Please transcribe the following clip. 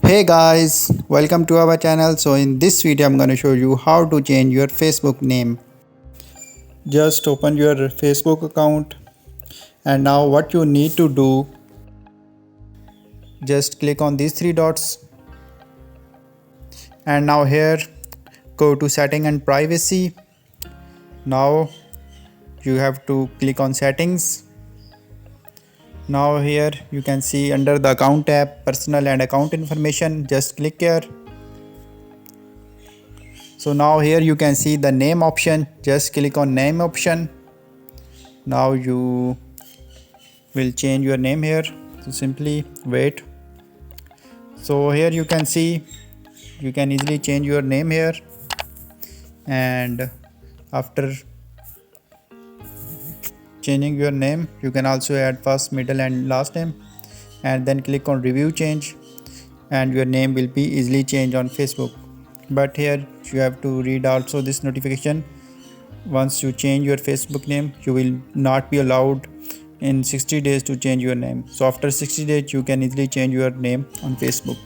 Hey guys, welcome to our channel. So in this video I'm going to show you how to change your Facebook name. Just open your Facebook account and now what you need to do, just click on these three dots and now here go to setting and privacy. Now you have to click on settings. Now here you can see under the account tab, personal and account information, just click here. So now here you can see the name option, just click on name option. Now you will change your name here, so simply wait. So here you can see you can easily change your name here, and after changing your name you can also add first, middle and last name, and then click on review change and your name will be easily changed on Facebook. But here you have to read also this notification. Once you change your Facebook name, you will not be allowed in 60 days to change your name. So after 60 days you can easily change your name on Facebook.